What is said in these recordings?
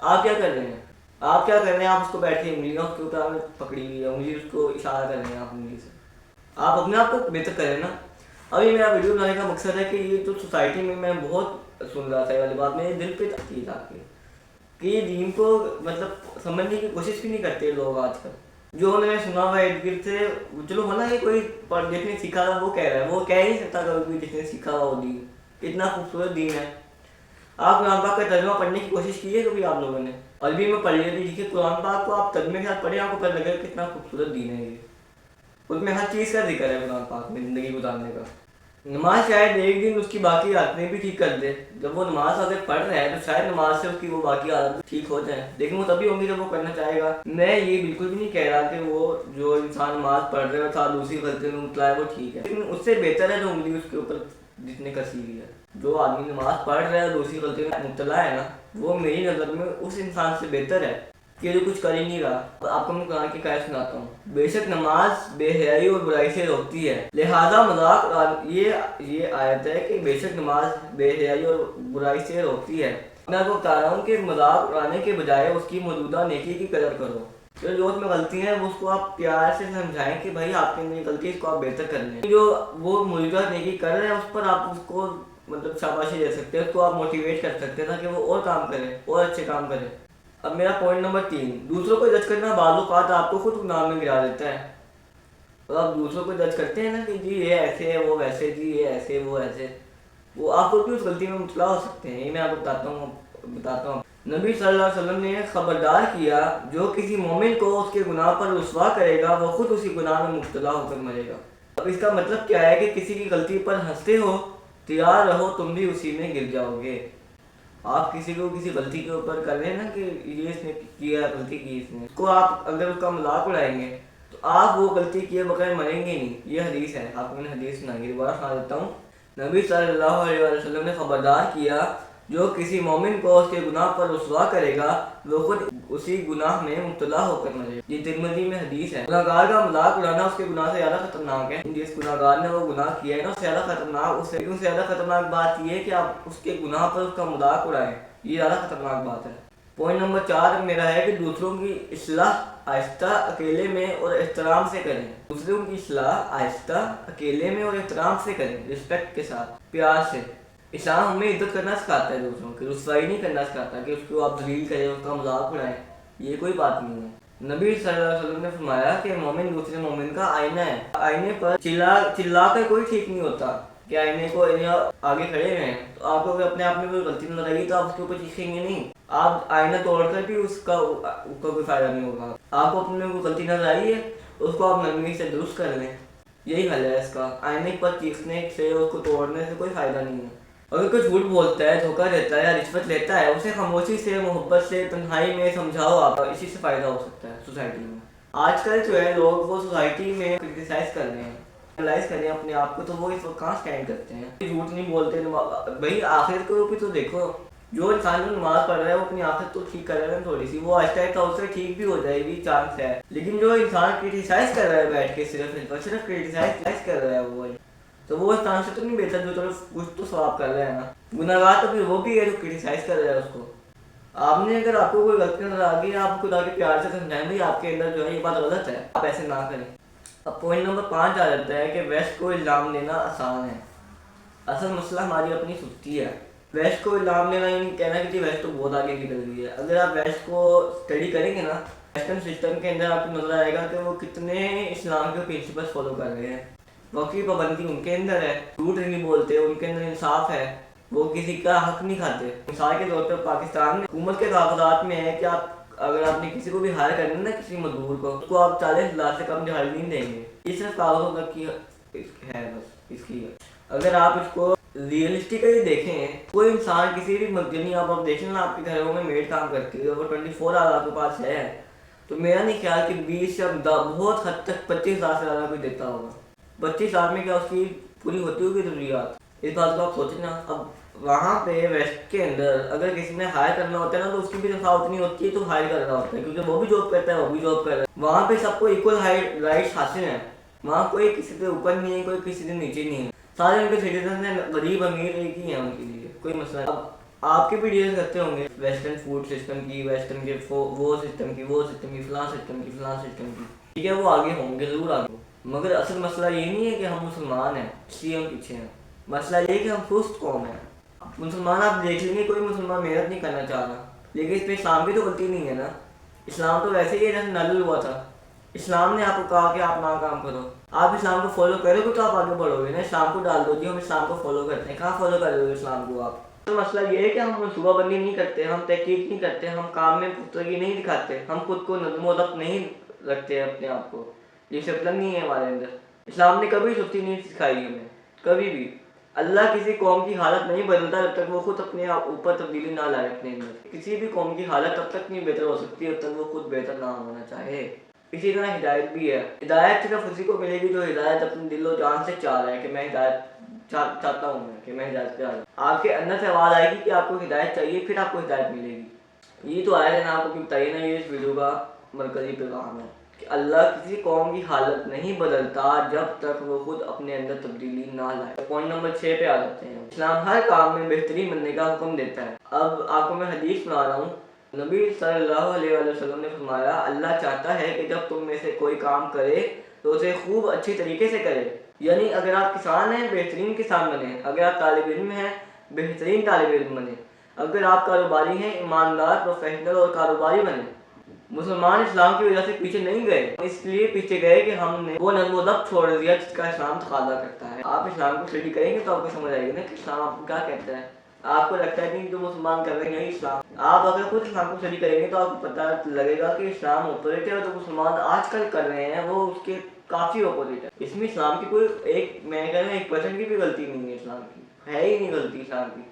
آپ کیا کر رہے ہیں؟ آپ کیا کر رہے ہیں؟ آپ اس کو بیٹھے انگلیاں اس کے اوپر آپ نے پکڑی ہوئی ہے، انگلی اس کو اشارہ کر رہے ہیں آپ انگلی سے. آپ اپنے آپ کو بہتر کریں نا. ابھی میرا ویڈیو بنانے کا مقصد ہے کہ یہ جو سوسائٹی میں بہت سن رہا تھا یہ والی بات، میرے دل پہ تھکی آپ کے کہ یہ دین کو مطلب سمجھنے کی کوشش بھی نہیں کرتے لوگ آج کل. جو انہوں نے سنا ہوا ارد گرد سے، چلو ہے نا یہ کوئی جس نے سیکھا تھا وہ کہہ رہا ہے، وہ کہہ ہی نہیں سکتا کبھی بھی جس نے سیکھا ہوا وہ دین اتنا خوبصورت دین ہے. آپ قرآن پاک کا ترجمہ پڑھنے کی کوشش کی ہے کبھی آپ لوگوں نے؟ عربی میں پڑھ لیے دیکھیے قرآن پاک کو آپ ترجمے کے ساتھ پڑھیں، آپ کو پتہ لگے گا کتنا خوبصورت دین ہے یہ. اس میں ہر چیز کا ذکر ہے قرآن پاک میں زندگی گزارنے کا. نماز شاید ایک دن اس کی باقی عادتیں بھی ٹھیک کر دے. جب وہ نماز اگر پڑھ رہے ہیں تو شاید نماز سے اس کی وہ باقی عادتیں ٹھیک ہو جائیں، لیکن وہ تبھی ہوں گی جب وہ کرنا چاہے گا. میں یہ بالکل بھی نہیں کہہ رہا کہ وہ جو انسان نماز پڑھ رہے ہو تھا دوسری غلطی میں مبتلا ہے وہ ٹھیک ہے، لیکن اس سے بہتر ہے جو انگلی اس کے اوپر جس نے کسی ہوئی ہے. جو آدمی نماز پڑھ رہا ہے دوسری غلطی میں مبتلا ہے نا، وہ میری نظر میں اس انسان سے بہتر ہے کہ جو کچھ کر ہی نہیں رہا. آپ کو میں قرآن کی آیت سناتا ہوں. بے شک نماز بے حیائی اور برائی سے روکتی ہے، لہذا مذاق یہ آیت ہے کہ بے شک نماز بے حیائی اور برائی سے روکتی ہے. میں آپ کو بتا رہا ہوں کہ مذاق اڑانے کے بجائے اس کی موجودہ نیکی کی قدر کرو. جو اس میں غلطی ہے اس کو آپ پیار سے سمجھائیں کہ بھائی آپ کے اندر غلطی ہے، اس کو آپ بہتر کر لیں. جو وہ موجودہ نیکی کر رہے ہیں اس پر آپ اس کو مطلب شاباشی دے سکتے ہیں، اس کو آپ موٹیویٹ کر سکتے ہیں تاکہ وہ اور کام کرے اور اچھے کام کرے. اب میرا پوائنٹ نمبر 3، دوسروں کو جج کرنا بعض اوقات آپ کو خود گناہ میں گرا دیتا ہے. اور آپ دوسروں کو جج کرتے ہیں نا کہ جی یہ ایسے ہے وہ ویسے، جی یہ ایسے وہ ایسے، وہ آپ کو بھی اس غلطی میں مبتلا ہو سکتے ہیں. یہ میں آپ کو بتاتا ہوں. نبی صلی اللہ علیہ وسلم نے خبردار کیا جو کسی مومن کو اس کے گناہ پر رسوا کرے گا وہ خود اسی گناہ میں مبتلا ہو کر مرے گا. اب اس کا مطلب کیا ہے کہ کسی کی غلطی پر ہنستے ہو، تیار رہو تم بھی اسی میں گر جاؤ گے. آپ کسی کو کسی غلطی کے اوپر کر رہے ہیں نا کہ یہ اس نے کیا، غلطی کی اس نے، اس کو آپ اگر اس کا مذاق اڑائیں گے تو آپ وہ غلطی کیے بغیر مریں گے نہیں. یہ حدیث ہے، آپ کو میں نے حدیث سنائی ہے، دوبارہ سنا دیتا ہوں. نبی صلی اللہ علیہ وسلم نے خبردار کیا جو کسی مومن کو اس کے گناہ پر رسوا کرے گا وہ خود اسی گناہ میں مبتلا ہو کر مرے. یہ ترمذی میں حدیث ہے. گناہگار کا مذاق اڑانا اس کے گناہ سے زیادہ خطرناک ہے. جس گناہگار نے وہ گناہ کیا ہے نا اس سے زیادہ خطرناک، اس سے زیادہ خطرناک بات یہ ہے کہ آپ اس کے گناہ پر اس کا مذاق اڑائیں. یہ زیادہ خطرناک بات ہے. پوائنٹ نمبر 4 میرا ہے کہ دوسروں کی اصلاح آہستہ اکیلے میں اور احترام سے کریں. دوسروں کی اصلاح آہستہ اکیلے میں اور احترام سے کریں، رسپیکٹ کے ساتھ، پیار سے. اسلام ہمیں عزت کرنا سکھاتا ہے، دوسروں کی رسوائی نہیں کرنا سکھاتا کہ اس کو آپ ذلیل کریں، اس کا مذاق اڑائیں. یہ کوئی بات نہیں ہے. نبی صلی اللہ علیہ وسلم نے فرمایا کہ مومن دوسرے مومن کا آئینہ ہے. آئینے پر چلا کر کوئی ٹھیک نہیں ہوتا کہ آئینے کو آگے کھڑے ہوئے ہیں تو آپ کو اپنے آپ میں کوئی غلطی نظر آئی تو آپ اس کے اوپر چیخیں گے نہیں. آپ آئینہ توڑ کر بھی اس کا کوئی فائدہ نہیں ہوگا. آپ کو اپنے کوئی غلطی نظر آئی ہے اس کو آپ نرمی سے درست کر لیں. یہی حل ہے اس کا. آئینے پر چیخنے سے اس کو توڑنے سے کوئی فائدہ نہیں ہے. اگر کوئی جھوٹ بولتا ہے، دھوکہ دیتا ہے یا رشوت لیتا ہے، اسے خاموشی سے، محبت سے، تنہائی میں سمجھاؤ. آپ اسی سے فائدہ ہو سکتا ہے سوسائٹی میں. آج کل جو ہے لوگ وہ سوسائٹی میں کرٹیسائز کر رہے ہیں، انالائز کریں اپنے آپ کو، تو وہ اس وقت کہاں اسٹینڈ کرتے ہیں. جھوٹ نہیں بولتے. بھائی آخرت کو بھی تو دیکھو. جو انسان جو نماز پڑھ رہا ہے وہ اپنی آخرت تو ٹھیک کر رہا ہے تھوڑی سی، وہ آہستہ آہستہ اس سے ٹھیک بھی ہو جائے گی، چانس ہے. لیکن جو انسان کرٹیسائز کر رہا ہے بیٹھ کے صرف کرٹیسائز کر رہا ہے وہ، تو وہ انسان سے تو نہیں بہتر جو چلو کچھ تو ثواب کر رہا ہے نا. گناہگار تو پھر وہ بھی ہے جو کرٹیسائز کر رہا ہے اس کو. آپ نے اگر آپ کو کوئی غلطی نظر آ گئی، آپ خدا کے پیار سے سمجھائیں بھائی آپ کے اندر جو ہے یہ بات غلط ہے، آپ ایسے نہ کریں. اب پوائنٹ نمبر 5 آ جاتا ہے کہ ویسٹ کو الزام دینا آسان ہے. اصل مسئلہ ہماری اپنی سستی ہے. ویسٹ کو الزام دینا یہ نہیں کہنا کہ جی ویسٹ تو بہت آگے نکل گئی ہے. اگر آپ ویسٹ کو اسٹڈی کریں گے نا، ویسٹرن سسٹم کے اندر آپ کو نظر آئے گا کہ وہ کتنے اسلام کے پرنسپلس فالو کر رہے ہیں. وقت کی پابندی ان کے اندر ہے، جھوٹ نہیں بولتے، ان کے اندر انصاف ہے، وہ کسی کا حق نہیں کھاتے. مثال کے طور پر پاکستان میں حکومت کے کاغذات میں ہے کہ آپ اگر آپ نے کسی کو بھی ہائر کرنا نا، کسی مزدور کو، اس کو آپ 40,000 سے کم دہاڑی نہیں دیں گے. یہ صرف کاغذوں تک کی ہے بس اس کی. اگر آپ اس کو ریئلسٹکلی دیکھیں، کوئی انسان کسی بھی یعنی آپ دیکھیں نا، آپ کے گھروں میں میڈ کام کرتی ہے، وہ 24 آور آپ کے پاس ہے، تو میرا نہیں خیال کہ 20 یا بہت حد تک 25,000 سے زیادہ کوئی دیتا ہوگا. 25 سال میں کیا اس کی پوری ہوتی ہوگی ضروریات؟ اس بات کو آپ سوچیں نا. اب وہاں پہ ویسٹ کے اندر اگر کسی نے ہائر کرنا ہوتا ہے نا تو اس کی بھی تنخواہ اتنی ہوتی ہے تو ہائر کر رہا ہوتا ہے، کیونکہ وہ بھی جاب کرتا ہے، وہ بھی جاب کر رہا ہے. وہاں پہ سب کو ایکول رائٹس حاصل ہیں. وہاں کوئی کسی سے اوپر نہیں ہے، کوئی کسی سے نیچے نہیں ہے. سارے ان کے سٹیزن ہیں، غریب امیر ایک ہی ہیں ان کے لیے، کوئی مسئلہ نہیں. اب آپ کے بھی ڈیل کرتے ہوں گے ویسٹرن فوڈ سسٹم کی، ویسٹرن کے وہ سسٹم کی، وہ سسٹم کی، فلاں سسٹم کی، فلاں سسٹم کی، ٹھیک ہے وہ آگے ہوں گے، ضرور آگے، مگر اصل مسئلہ یہ نہیں ہے کہ ہم مسلمان ہیں اس لیے ہم پیچھے ہیں، مسئلہ یہ ہے کہ ہم سست قوم ہیں۔ مسلمان آپ دیکھ لیں گے کوئی مسلمان محنت نہیں کرنا چاہ رہا، لیکن اس پہ اسلام کی تو غلطی نہیں ہے نا، اسلام تو ویسے ہی ہے جیسے نازل ہوا تھا، اسلام نے آپ کو کہا کہ آپ نہ کام کرو، آپ اسلام کو فالو کرو گے تو آپ آگے بڑھو گے نا، اسلام کو ڈال دو جی ہم اسلام کو فالو کرتے ہیں، کہاں فالو کر رہے ہو اسلام کو آپ؟ تو مسئلہ یہ ہے کہ ہم منصوبہ بندی نہیں کرتے، ہم تحقیق نہیں کرتے، ہم کام میں پختگی نہیں دکھاتے، ہم خود کو نظم و ضبط نہیں رکھتے اپنے آپ کو، ڈسپلن نہیں ہے ہمارے اندر۔ اسلام نے کبھی سستی نہیں سکھائی ہمیں، کبھی بھی۔ اللہ کسی قوم کی حالت نہیں بدلتا جب تک وہ خود اپنے اوپر تبدیلی نہ لائے اپنے اندر، کسی بھی قوم کی حالت تب تک نہیں بہتر ہو سکتی جب تک وہ خود بہتر نہ ہونا چاہے۔ اسی طرح ہدایت بھی ہے، ہدایت صرف اسی کو ملے گی جو ہدایت اپنے دل و جان سے چاہ رہا ہے کہ میں ہدایت چاہتا ہوں کہ میں ہدایت پہ آ جاؤں۔ آپ کے اندر سے آواز آئے گی کہ آپ کو ہدایت چاہیے، پھر آپ کو ہدایت ملے گی۔ یہ تو آیا ہے نا آپ کو بتائیے نا، یہ اس ویڈیو کا مرکزی پیغام ہے کہ اللہ کسی قوم کی حالت نہیں بدلتا جب تک وہ خود اپنے اندر تبدیلی نہ لائے۔ پوائنٹ نمبر 6 پہ آ جاتے ہیں۔ اسلام ہر کام میں بہترین بننے کا حکم دیتا ہے۔ اب آپ کو میں حدیث سنا رہا ہوں، نبی صلی اللہ علیہ وسلم نے فرمایا اللہ چاہتا ہے کہ جب تم میں سے کوئی کام کرے تو اسے خوب اچھی طریقے سے کرے، یعنی اگر آپ کسان ہیں بہترین کسان بنیں، اگر آپ طالب علم ہیں بہترین طالب علم بنیں، اگر آپ کاروباری ہیں ایماندار پروفیشنل اور کاروباری بنیں۔ مسلمان اسلام کی وجہ سے پیچھے نہیں گئے، اس لیے پیچھے گئے کہ ہم نے وہ نظم و ضبط چھوڑ دیا جس کا اسلام تقاضا کرتا ہے۔ آپ اسلام کو اسٹڈی کریں گے تو آپ کو سمجھ آئے گی نا کہ اسلام آپ کو کیا کہتا ہے۔ آپ کو لگتا ہے کہ جو مسلمان کر رہے ہیں یہی اسلام، آپ اگر خود اسلام کو اسٹڈی کریں گے تو آپ کو پتہ لگے گا کہ اسلام اپوزٹ ہے، اور جو مسلمان آج کل کر رہے ہیں وہ اس کے کافی اپوزٹ ہے۔ اس میں اسلام کی کوئی میں کہہ رہا ہوں 1% کی بھی غلطی نہیں ہے، اسلام کی ہے ہی نہیں غلطی اسلام کی۔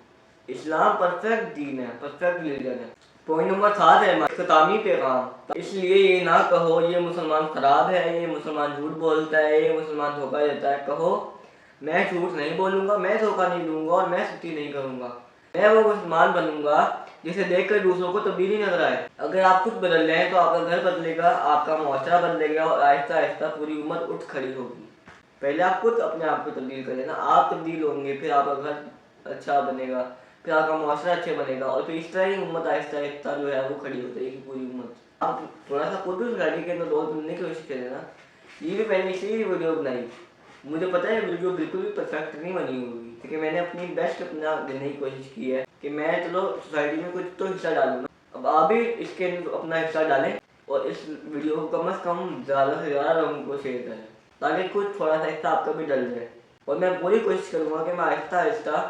اسلام پرفیکٹ دین ہے، پرفیکٹ ریلیجن ہے۔ پوائنٹ نمبر 7 ہے اختتامی پیغام۔ اس لیے یہ نہ کہو یہ مسلمان خراب ہے، یہ مسلمان جھوٹ بولتا ہے، یہ مسلمان دھوکہ دیتا ہے، کہو میں جھوٹ نہیں بولوں گا، میں دھوکہ نہیں دوں گا اور میں سستی نہیں کروں گا، میں وہ مسلمان بنوں گا جسے دیکھ کر دوسروں کو تبدیلی نظر آئے۔ اگر آپ خود بدل رہے ہیں تو آپ کا گھر بدلے گا، آپ کا معاشرہ بدلے گا اور آہستہ آہستہ پوری امت اٹھ کھڑی ہوگی۔ پہلے آپ خود اپنے آپ کو تبدیل کریں نا، آپ تبدیل ہوں گے، پھر آپ کا گھر اچھا بنے گا، پھر آپ کا معاشرہ اچھے بنے گا، اور پھر اس طرح ہی امت آہستہ آہستہ جو ہے وہ کھڑی ہو جائے گی پوری امت۔ آپ تھوڑا سا خود بھی سوسائٹی کے اندر دور بننے کی کوشش کریں نا۔ یہ بھی میں نے اس لیے ویڈیو بنائی، مجھے پتہ ہے ویڈیو بالکل بھی پرفیکٹ نہیں بنی ہوگی، کیونکہ میں نے اپنی بیسٹ اپنا دینے کی کوشش کی ہے کہ میں چلو سوسائٹی میں کچھ تو حصہ ڈالوں نا۔ اب آپ بھی اس کے اپنا حصہ ڈالیں اور اس ویڈیو کو کم از کم زیادہ سے زیادہ لوگوں کو شیئر کریں تاکہ کچھ تھوڑا سا حصہ آپ کا بھی ڈل جائے، اور میں پوری کوشش کروں گا کہ میں آہستہ آہستہ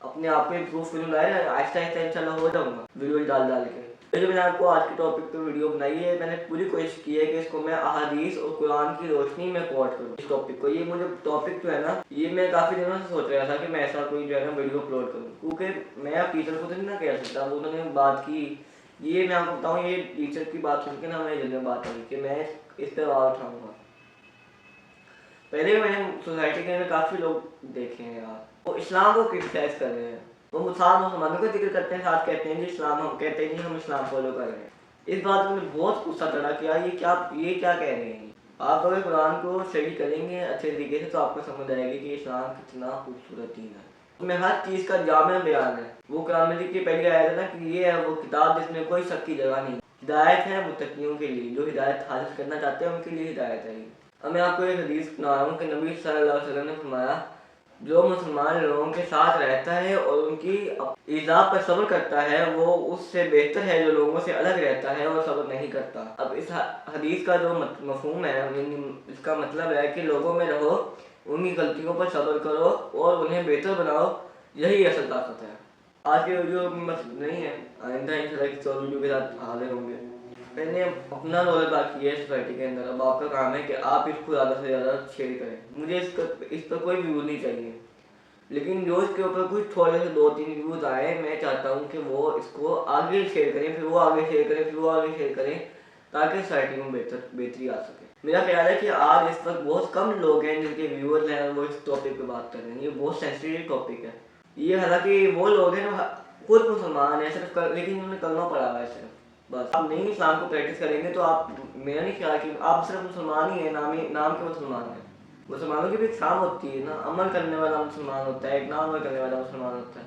اپنے آپ کو امپروو کروں گا، آہستہ آہستہ انشاءاللہ ہو جاؤں گا ویڈیو ڈال کے۔ جو میں نے آپ کو آج کے ٹاپک پہ ویڈیو بنائی ہے، میں نے پوری کوشش کی ہے کہ اس کو میں احادیث اور قرآن کی روشنی میں کوٹ کروں اس ٹاپک کو۔ یہ مجھے ٹاپک جو ہے نا، یہ میں کافی دنوں سے سوچ رہا تھا کہ میں ایسا کوئی جو ہے نا ویڈیو اپلوڈ کروں، کیونکہ میں اب ٹیچر کو تو نہیں نہ کہہ سکتا، وہ انہوں نے بات کی، یہ میں آپ کو بتاؤں یہ ٹیچر کی بات سن کے نا میرے دل میں بات آئی کہ میں اس پہ آواز اٹھاؤں گا۔ پہلے میں نے سوسائٹی کے اندر کافی لوگ دیکھے ہیں یار، وہ اسلام کو کرٹیسائز کر رہے ہیں، وہ ساتھ مسلمانوں کا ذکر کرتے ہیں، ساتھ کہتے ہیں جی اسلام، ہم کہتے ہیں جی ہم اسلام فالو کر رہے ہیں۔ اس بات میں مجھے بہت غصہ چڑھا کہ یار یہ کیا کہہ رہے ہیں۔ آپ اگر قرآن کو اسٹڈی کریں گے اچھے طریقے سے تو آپ کو سمجھ آئے گی کہ اسلام کتنا خوبصورت دین ہے، اس میں ہر چیز کا جامع بیان ہے۔ وہ قرآن مجید کی پہلی آیت ہے نا کہ یہ ہے وہ کتاب جس میں کوئی شک کی جگہ نہیں، ہدایت ہے متقیوں کے لیے، جو ہدایت حاصل کرنا چاہتے ہیں ان کے لیے ہدایت ہے۔ اب میں آپ کو ایک حدیث سنا رہا ہوں کہ نبی صلی اللہ علیہ وسلم نے فرمایا جو مسلمان لوگوں کے ساتھ رہتا ہے اور ان کی ایذا پر صبر کرتا ہے وہ اس سے بہتر ہے جو لوگوں سے الگ رہتا ہے اور صبر نہیں کرتا۔ اب اس حدیث کا جو مفہوم ہے، اس کا مطلب ہے کہ لوگوں میں رہو، ان کی غلطیوں پر صبر کرو اور انہیں بہتر بناؤ، یہی اصل طاقت ہے۔ آج کے ویڈیو میں بس نہیں ہے، آئندہ انشاءاللہ کسی اور ویڈیو کے ساتھ حاضر ہوں گے۔ میں نے اپنا رول ادا کیا ہے سوسائٹی کے اندر، اب آپ کا کام ہے کہ آپ اس کو زیادہ سے زیادہ شیئر کریں۔ مجھے اس پر کوئی ویو نہیں چاہیے، لیکن جو اس کے اوپر کچھ تھوڑے سے 2-3 ویوز آئے، میں چاہتا ہوں کہ وہ اس کو آگے شیئر کریں، پھر وہ آگے شیئر کریں، پھر وہ آگے شیئر کریں، تاکہ سوسائٹی میں بہتری آ سکے۔ میرا خیال ہے کہ آج اس وقت بہت کم لوگ ہیں جن کے ویورز ہیں اور وہ اس ٹاپک پہ بات کر رہے ہیں۔ یہ بہت سینسیٹیو ٹاپک ہے، یہ حالانکہ وہ لوگ ہیں جو خود مسلمان ہیں صرف، لیکن انہوں نے کلمہ پڑھا ہوا ہے صرف، بس۔ آپ نہیں اسلام کو پریکٹس کریں گے تو آپ، میرا نہیں خیال کہ آپ صرف مسلمان ہی ہیں، نام کے مسلمان ہیں۔ مسلمانوں کی بھی ایک شان ہوتی ہے نا، عمل کرنے والا مسلمان ہوتا ہے، ایک نہ عمل کرنے والا مسلمان ہوتا ہے۔